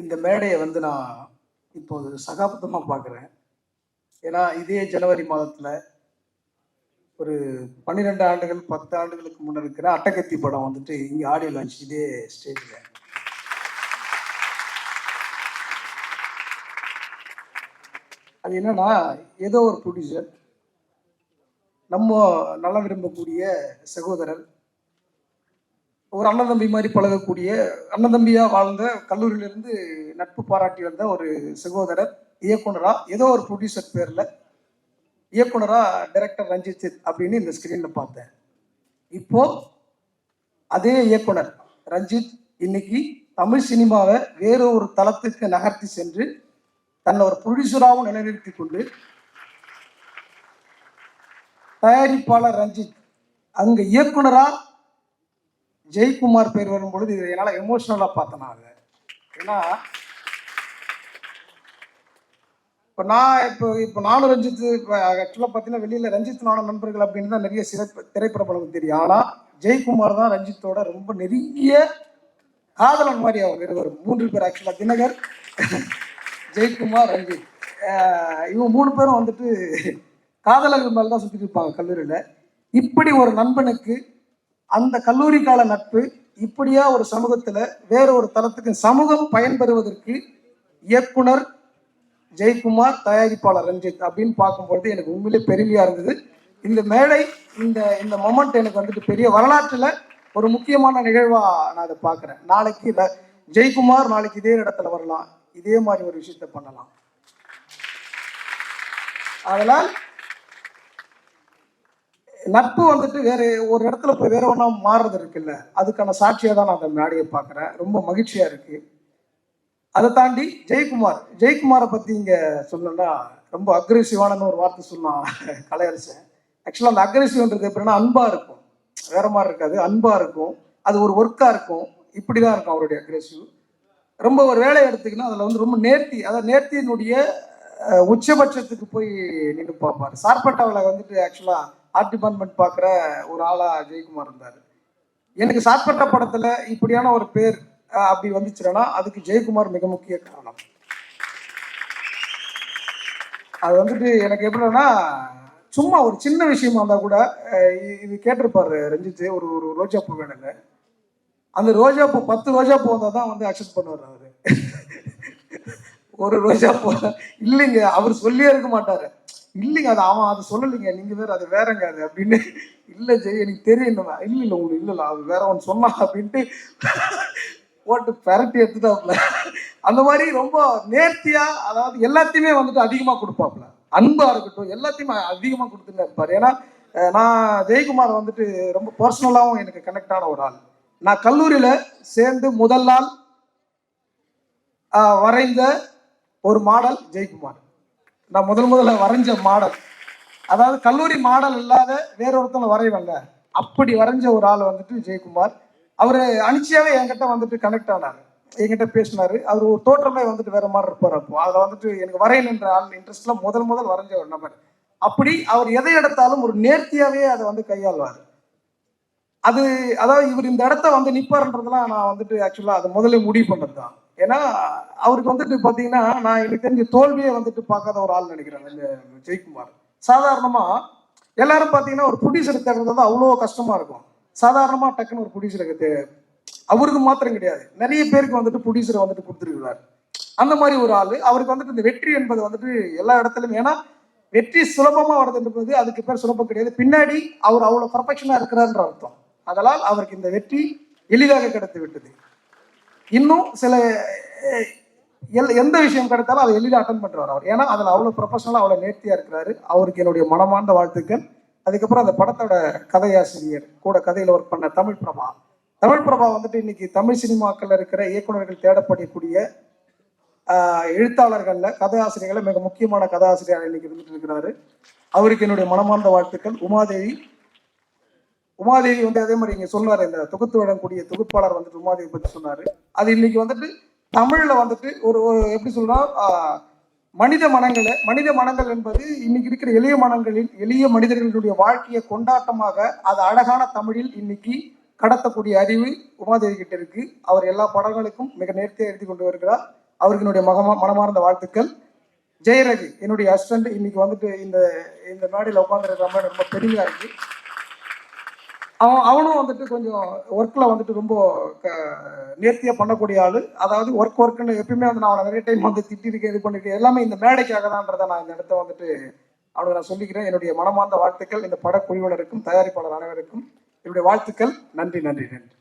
இந்த மேடையை வந்து நான் இப்போது சகாப்தமாக பார்க்குறேன். ஏன்னா இதே ஜனவரி மாதத்தில் ஒரு 12 ஆண்டுகள் 10 ஆண்டுகளுக்கு முன்னர் இருக்கிற அட்டகத்தி படம் வந்துட்டு இங்கே ஆடியோ லான்ச் இதே ஸ்டேஜில். அது என்னன்னா, ஏதோ ஒரு ப்ரொடியூசர் நம்ம நல்லா விரும்பக்கூடிய சகோதரர், ஒரு அண்ணன் தம்பி மாதிரி பழகக்கூடிய அண்ணன் தம்பியா வாழ்ந்த கல்லூரியிலிருந்து நட்பு பாராட்டி வந்த ஒரு சகோதரர் இயக்குனரா ஏதோ ஒரு ப்ரொடியூசர் பேர்ல இயக்குனரா டைரக்டர் ரஞ்சித் அப்படின்னு இந்த ஸ்கிரீன்ல பார்த்தேன். இப்போ அதே இயக்குனர் ரஞ்சித் இன்னைக்கு தமிழ் சினிமாவை வேற ஒரு தளத்துக்கு நகர்த்தி சென்று தன்னை ஒரு ப்ரொடியூசராகவும் நிலைநிறுத்தி கொண்டு, தயாரிப்பாளர் ரஞ்சித் அங்க இயக்குனரா ஜெயக்குமார் பேர் வரும்பொழுது இதை என்னால் எமோஷனலாக பார்த்தேன். ஏன்னா இப்போ நானும் ரஞ்சித் ஆக்சுவலாக பார்த்தீங்கன்னா வெளியில் ரஞ்சித் நானும் நண்பர்கள் அப்படின்னு தான் நிறைய திரைப்படம் தெரியும். ஆனால் ஜெயக்குமார் தான் ரஞ்சித்தோட ரொம்ப நெருங்கிய காதலன் மாதிரி அவங்க இருவர் 3 பேர். ஆக்சுவலாக தினகர், ஜெயக்குமார், ரஞ்சித், இவங்க 3 பேரும் வந்துட்டு காதலர்கள் மேலே தான் சுற்றிட்டு இருப்பாங்க கல்லூரியில். இப்படி ஒரு நண்பனுக்கு அந்த கல்லூரி கால நட்பு இப்படியா ஒரு சமூகத்துல வேற ஒரு தளத்துக்கு சமூகம் பயன்பெறுவதற்கு இயக்குனர் ஜெயக்குமார், தயாரிப்பாளர் ரஞ்சித் அப்படின்னு பார்க்கும்பொழுது எனக்கு உண்மையிலே பெருமையா இருந்தது. இந்த மேடை இந்த மொமெண்ட் எனக்கு வந்துட்டு பெரிய வரலாற்றுல ஒரு முக்கியமான நிகழ்வா நான் அதை பார்க்கிறேன். நாளைக்கு ஜெயக்குமார் நாளைக்கு இதே இடத்துல வரலாம், இதே மாதிரி ஒரு விஷயத்த பண்ணலாம். அதனால் நட்பு வந்துட்டு வேற ஒரு இடத்துல போய் வேற ஒன்றா மாறுறது இருக்குல்ல, அதுக்கான சாட்சியாக தான் நான் அந்த மேடையை பார்க்குறேன். ரொம்ப மகிழ்ச்சியா இருக்கு. அதை தாண்டி ஜெயக்குமாரை பற்றி இங்கே சொல்லணும்னா ரொம்ப அக்ரெசிவான ஒரு வார்த்தை சொன்னான் கலையரசன். ஆக்சுவலாக அந்த அக்ரெசிவ்ன்றது எப்படின்னா அன்பா இருக்கும், வேற மாதிரி இருக்காது, அன்பா இருக்கும், அது ஒரு ஒர்க்காக இருக்கும். இப்படி தான் இருக்கும் அவருடைய அக்ரெசிவ். ரொம்ப ஒரு வேலையை எடுத்துக்கினா அதில் வந்து ரொம்ப நேர்த்தி, அதாவது நேர்த்தியினுடைய உச்சபட்சத்துக்கு போய் நின்று பார்ப்பார். சார்பட்டாவில் வந்துட்டு ஆக்சுவலாக ஆர்ட் டிபார்ட்மெண்ட் பார்க்குற ஒரு ஆளா ஜெயக்குமார் இருந்தார். எனக்கு சார்பட்டா படத்துல இப்படியான ஒரு பேர் அப்படி வந்துச்சுன்னா அதுக்கு ஜெயக்குமார் மிக முக்கிய காரணம். அது வந்துட்டு எனக்கு எப்படின்னா, சும்மா ஒரு சின்ன விஷயமா இருந்தா கூட இது கேட்டிருப்பாரு ரஞ்சித், ஒரு ரோஜா பூ வேணுங்க, அந்த ரோஜா பூ 10 ரோஜா பூ வந்தால் தான் வந்து அக்செப்ட் பண்ணுவார் அவரு. ஒரு ரோஜா பூ இல்லைங்க அவர் சொல்லியே இருக்க மாட்டாரு. இல்லைங்க அது அவன் அது சொல்லலைங்க, நீங்க வேற அது வேறங்க அது அப்படின்னு. இல்லை ஜெய் எனக்கு தெரியும், இல்லை உங்களுக்கு இல்லை அது வேற ஒன்று சொன்னா அப்படின்ட்டு போட்டு பெரட்டி எடுத்துட்டாப்புல. அந்த மாதிரி ரொம்ப நேர்த்தியா, அதாவது எல்லாத்தையுமே வந்துட்டு அதிகமா கொடுப்பாப்புல, அன்பா இருக்கட்டும் எல்லாத்தையுமே அதிகமா கொடுத்துட்டு இருப்பாரு. ஏன்னா நான் ஜெயக்குமார் வந்துட்டு ரொம்ப பர்சனலாகவும் எனக்கு கனெக்ட் ஆன ஒரு ஆள். நான் கல்லூரியில சேர்ந்து முதல் நாள் வரைந்த ஒரு மாடல் ஜெயக்குமார். நான் முதல்ல வரைஞ்ச மாடல், அதாவது கல்லூரி மாடல் இல்லாத வேற ஒருத்தவங்க வரைவங்க, அப்படி வரைஞ்ச ஒரு ஆள் வந்துட்டு ஜெயக்குமார். அவரு அனிச்சியாவே என்கிட்ட வந்துட்டு கனெக்ட் ஆனாரு, என்கிட்ட பேசினாரு. அவர் ஒரு தோற்றமே வந்துட்டு வேற மாதிரி இருப்பார். அப்போ அதில் வந்துட்டு எனக்கு வரையணுன்ற ஆள் இன்ட்ரெஸ்ட்ல முதல் வரைஞ்ச ஒரு நபர். அப்படி அவர் எதை எடுத்தாலும் ஒரு நேர்த்தியாவே அதை வந்து கையாள்வார். அது அதாவது இவர் இந்த இடத்த வந்து நிப்பாருன்றதுலாம் நான் வந்துட்டு ஆக்சுவலா அதை முதல்ல முடிவு பண்ணது தான். ஏன்னா அவருக்கு வந்துட்டு பாத்தீங்கன்னா, நான் எனக்கு தெரிஞ்ச தோல்வியை வந்துட்டு பார்க்காத ஒரு ஆள் நினைக்கிறேன் இந்த ஜெயக்குமார். சாதாரணமா எல்லாரும் பாத்தீங்கன்னா ஒரு ப்ரொடியூசர் தேடுறது அவ்வளோ கஷ்டமா இருக்கும். சாதாரணமா டக்குன்னு ஒரு ப்ரொடியூசருக்கு அவருக்கு மாத்திரம் கிடையாது, நிறைய பேருக்கு வந்துட்டு ப்ரொடியூசரை வந்துட்டு கொடுத்துருக்கிறார். அந்த மாதிரி ஒரு ஆளு. அவருக்கு வந்துட்டு இந்த வெற்றி என்பது வந்துட்டு எல்லா இடத்துலையும், ஏன்னா வெற்றி சுலபமா வருதுன்றது அதுக்கு பேர் சுலபம் கிடையாது, பின்னாடி அவர் அவ்வளவு பர்ஃபெக்ஷனா இருக்கிறார்ன்ற அர்த்தம். அதனால் அவருக்கு இந்த வெற்றி எளிதாக கிடைத்து விட்டது. இன்னும் சில எந்த விஷயம் கிடைத்தாலும் அதை எளிதாக அட்டன் பண்றாரு அவர். ஏன்னா அதில் அவ்வளோ ப்ரொஃபஷனலாக அவ்வளோ நேர்த்தியா இருக்கிறாரு. அவருக்கு என்னுடைய மனமார்ந்த வாழ்த்துக்கள். அதுக்கப்புறம் அந்த படத்தோட கதையாசிரியர் கூட கதையில் ஒர்க் பண்ண தமிழ் பிரபா வந்துட்டு இன்னைக்கு தமிழ் சினிமாக்கள் இருக்கிற இயக்குநர்கள் தேடப்படக்கூடிய எழுத்தாளர்கள்ல கதையாசிரியர்களை மிக முக்கியமான கதாசிரியர் இன்னைக்கு இருந்துட்டு இருக்கிறாரு. அவருக்கு என்னுடைய மனமார்ந்த வாழ்த்துக்கள். உமாதேவி வந்து அதே மாதிரி இங்க சொன்னாரு, இந்த தொகுத்து வழங்கக்கூடிய தொகுப்பாளர் வந்துட்டு உமாதேவி பற்றி சொன்னாரு. அது இன்னைக்கு வந்துட்டு தமிழ்ல வந்துட்டு ஒரு எப்படி சொல்றோம், மனித மனங்கள் என்பது இன்னைக்கு இருக்கிற எளிய மனிதர்களுடைய வாழ்க்கையை கொண்டாட்டமாக அது அழகான தமிழில் இன்னைக்கு கடத்தக்கூடிய அறிவு உமாதேவி கிட்ட இருக்கு. அவர் எல்லா படங்களுக்கும் மிக நேர்த்தியாக எழுதி கொண்டு வருகிறார். அவருக்கு என்னுடைய மனமார்ந்த வாழ்த்துக்கள். ஜெயரவி என்னுடைய அசிஸ்டன்ட் இன்னைக்கு வந்துட்டு இந்த மேடையில் உட்காந்துருக்கிற மாதிரி ரொம்ப பெருமையா இருக்கு. அவனும் வந்துட்டு கொஞ்சம் ஒர்க்கில் வந்துட்டு ரொம்ப நேர்த்தியாக பண்ணக்கூடிய ஆள். அதாவது ஒர்க்குன்னு எப்பயுமே வந்து நான் அவனை நிறைய டைம் வந்து திட்டிருக்கேன், இது பண்ணிருக்கேன், எல்லாமே இந்த மேடைக்காக தான்றதை நான் இந்த இடத்த வந்துட்டு அவனுக்கு நான் சொல்லிக்கிறேன். என்னுடைய மனமார்ந்த வாழ்த்துக்கள் இந்த படக்குழுவினருக்கும் தயாரிப்பாளர் அனைவருக்கும் என்னுடைய வாழ்த்துக்கள். நன்றி நன்றி நன்றி.